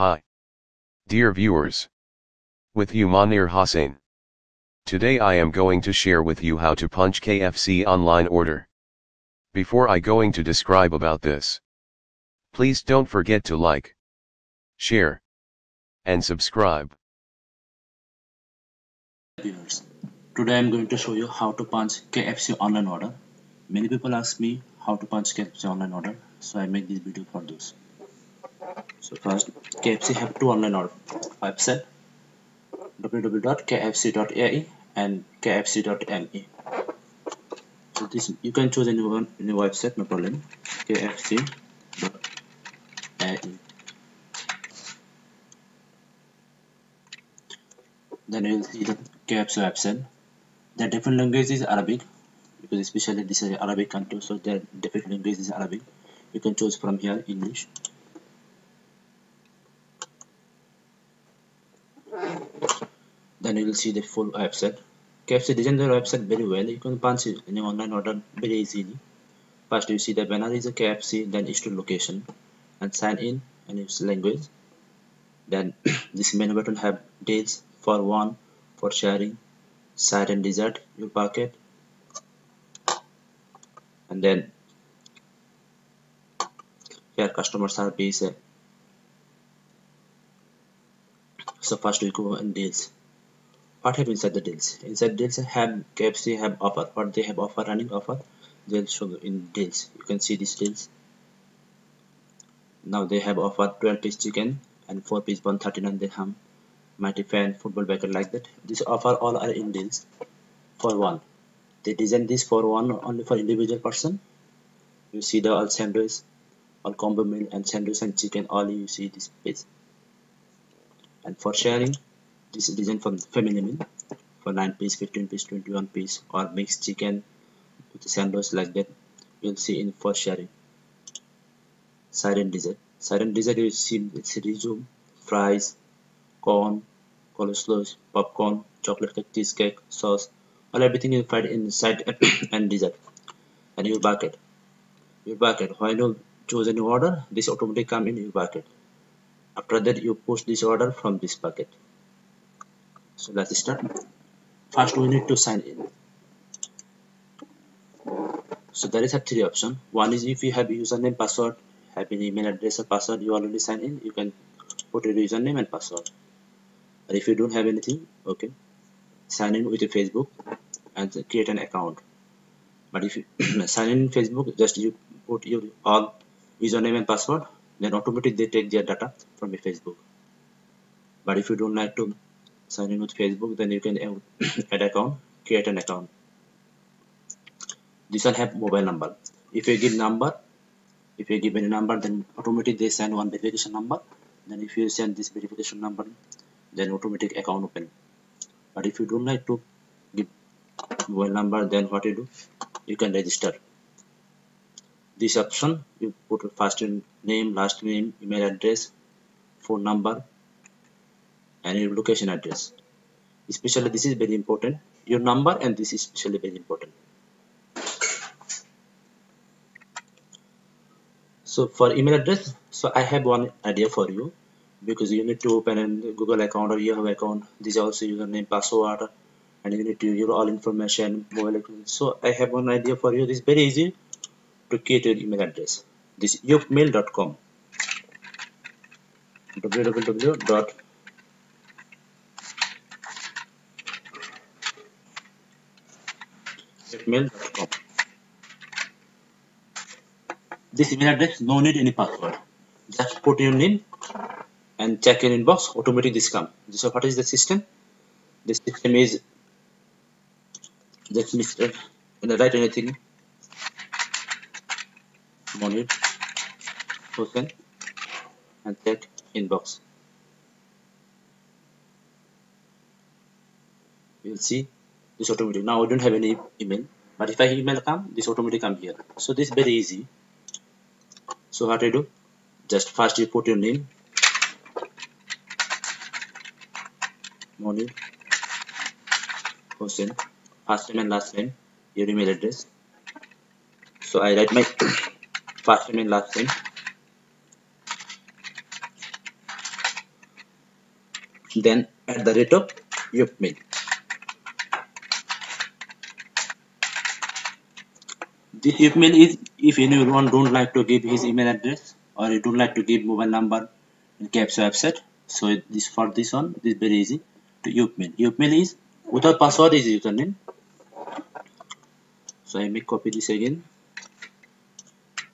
Hi. Dear viewers. With you Monir Hossain. Today I am going to share with you how to punch KFC online order. Before I going to describe about this, please don't forget to like, share, and subscribe. Viewers, today I am going to show you how to punch KFC online order. Many people ask me how to punch KFC online order, so I make this video for those. So first, KFC have two online order website, www.kfc.ae and kfc.me. So this you can choose any website, no problem. kfc.ae. Then you will see the KFC website. The different language is Arabic, because especially this is Arabic country, so the different language is Arabic. You can choose from here English. Then you will see the full website. KFC designed their website very well. You can punch any online order very easily. First you see the banner is a KFC, then store location, and sign in and use language. Then this menu button have deals for one, for sharing, side and dessert, your packet, and then here customer service. So first we go in deals. What have inside the deals? Inside deals have KFC have offer. What they have offer, running offer, they'll show in deals. You can see these deals. Now they have offer 12-piece chicken and 4-piece 139 dirham, mighty fan, football bucket, like that. This offer all are in deals for one. They design this for one only for individual person. You see the all sandwich, all combo meal and sandwich and chicken, all you see this page. And for sharing, this is designed for family meal for 9-piece, 15-piece, 21-piece, or mixed chicken with sandwich, like that. You'll see in for sharing. Side and dessert. Side and dessert you see it's resume, fries, corn, coleslaw, popcorn, chocolate cake, cheesecake, sauce, all everything you find inside and dessert. And your bucket. Your bucket. When you choose a new order, this automatically come in your bucket. After that you push this order from this bucket. So let's start. First we need to sign in. So there is a three option. One is if you have username, password, have an email address or password, you already sign in, you can put your username and password. Or if you don't have anything, okay, sign in with your Facebook and create an account. But if you sign in Facebook, just you put your all username and password, then automatically they take their data from your Facebook. But if you don't like to sign in with Facebook, then you can add account, create an account. This one have mobile number. If you give any number, then automatically they send one verification number. Then if you send this verification number, then automatic account open. But if you don't like to give mobile number, then what you do, you can register. This option you put first name, last name, email address, phone number, and your location address. Especially this is very important, your number, and this is especially very important. So for email address, so I have one idea for you, because you need to open a Google account or Yahoo account. This is also username, password, and you need to use all information, mobile account. So I have one idea for you. This is very easy to create your email address. This is youpmail.com, www.youpmail.com. This email address, no need any password. Just put your name and check your inbox. Automatically this come. So what is the system? The system is just Mr. Write anything. moniriT Hossain and check inbox. You will see this automatic. Now I don't have any email, but if I email come, this automatic come here. So this is very easy. So what I do, just first you put your name, moniriT Hossain, first name and last name, your email address. So I write my first name and last name. then at the rate of Yupmail. This Yupmail is if anyone don't like to give his email address or you don't like to give mobile number in KFC website. So this for this one, this is very easy to Yupmail. Yupmail is without password is username. So I may copy this again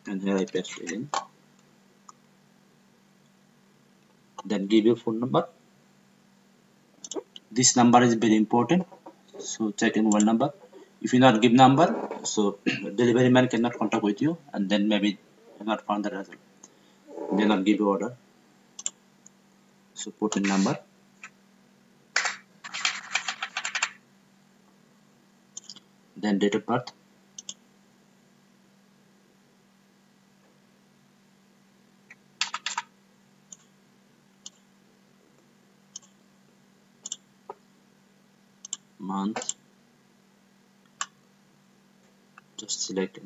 and here I paste again. Then give your phone number. This number is very important. So check in mobile number. If you not give number, so delivery man cannot contact with you, and then maybe you not found the result. They not give you order. So put in number. Then date of birth. Month. Just select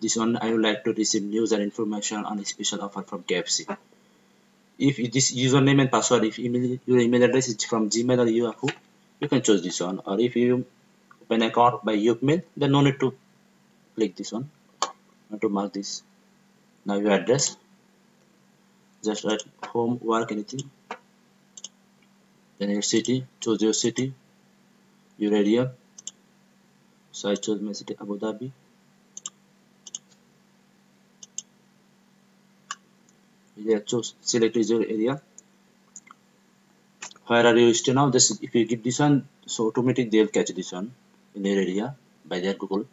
this one. I would like to receive news and information on a special offer from KFC. If this username and password, if your email address is from Gmail or Yahoo, you can choose this one. Or if you open an account by Yupmail, then no need to click this one. Not to mark this. Now your address. Just write home, work, anything. Then your city. Choose your city. Your area. So I chose my city, Abu Dhabi. Yeah, choose select your area. Where are you staying now? Just if you give this one, so automatically they'll catch this one in their area by their Google.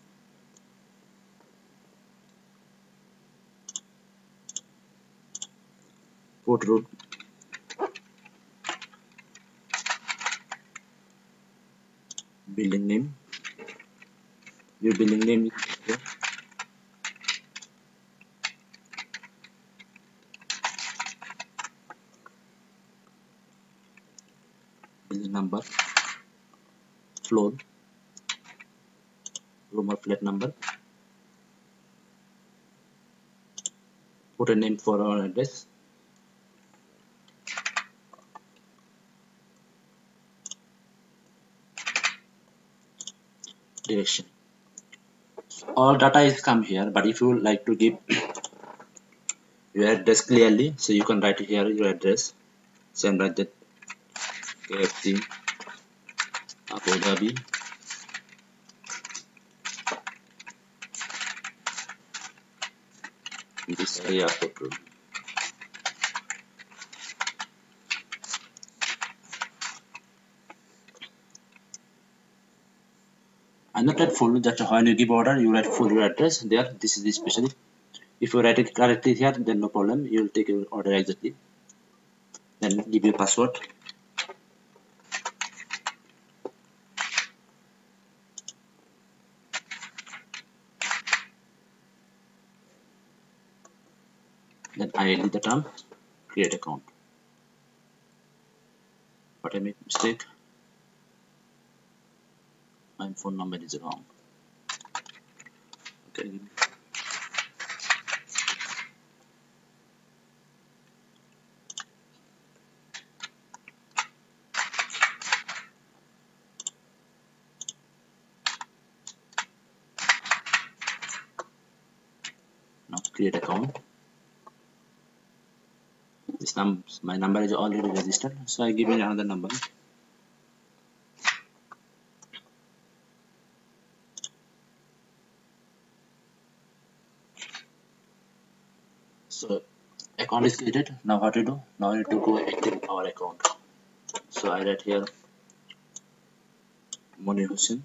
Port route. Building name. Your building name is here. Building number. Floor. Room or flat number. Put a name for our address. Direction. All data is come here, but if you like to give your address clearly, so you can write here your address. Same like that. KFC Abu Dhabi. This area port road. I'm not write full, that when you give order, you write full your address there. This is especially. If you write it correctly here, then no problem. You will take your order exactly. Then give your password. Then I edit the term, create account. But I made mistake. My phone number is wrong. Okay. Now create account. This my number is already registered, so I give it another number. So account is created. Now what to do? Now I need to go active our account. So I write here moniriT.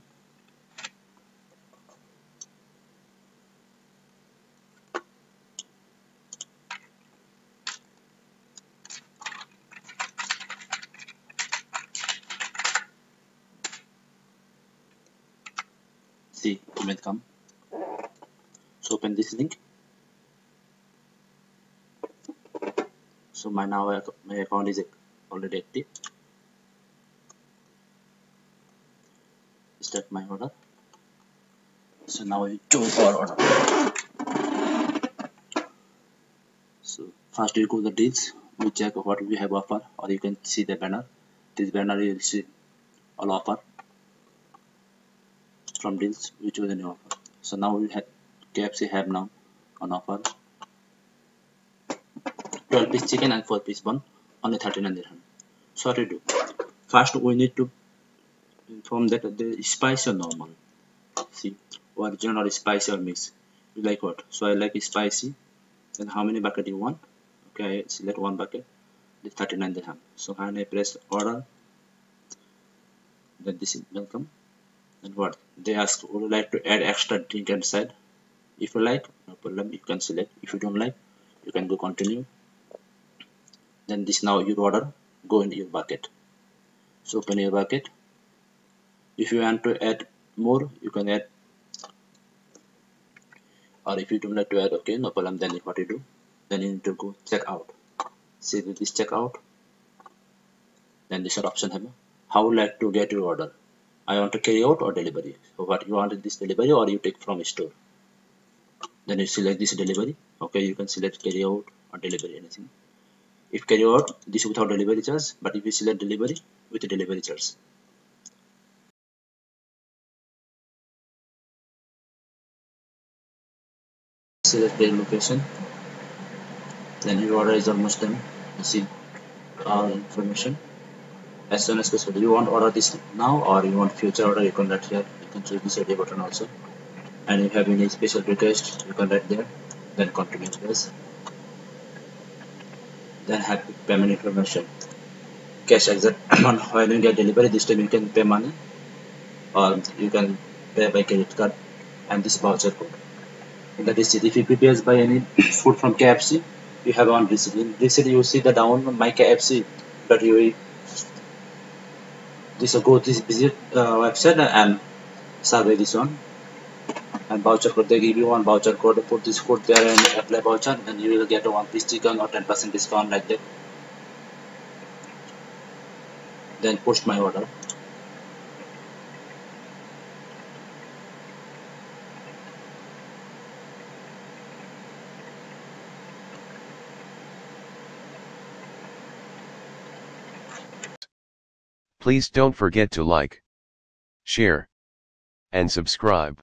See, email come. So open this link. So my account is already active. Start my order. So now I choose our order. So first we go to the deals. we check what we have offer, or you can see the banner. This banner you will see all offer from deals. We choose any offer. So now we have KFC have now on offer 12-piece chicken and 4-piece bun, only 39 dirham. So what to do? First we need to inform that the spicy or normal. See, original or spicy or mix. You like what? So I like spicy. Then how many bucket you want? Okay, I select one bucket. This 39 dirham. So when I press order, then this is welcome. And what they ask, would you like to add extra drink inside? If you like, no problem, you can select. If you don't like, you can go continue. Then this now your order go in your bucket. So open your bucket. If you want to add more, you can add, or if you don't like to add, okay, no problem. Then what you do, then you need to go check out. See this check out. Then this option have how would like to get your order. I want to carry out or delivery. So what you want, this delivery or you take from store. Then you select this delivery. Okay, you can select carry out or delivery, anything. If carry out, this without delivery charge, but if you select delivery, with the delivery charge. Select their location. Then your order is almost done. You see all information. As soon as possible, you want order this now or you want future order, you can write here. You can choose this OK button also. And if you have any special request, you can write there. Then continue this. Then have payment information. Cash exact when you get delivery, this time you can pay money or you can pay by credit card, and this voucher code. That is it. If you prepare by any food from KFC, you have one receipt. In receipt you see the down my KFC that you this go this visit website and survey this one, and voucher code, they give you one voucher code. Put this code there and apply voucher, and you will get a 1-piece chicken or 10% discount like that. Then post my order. Please don't forget to like, share, and subscribe.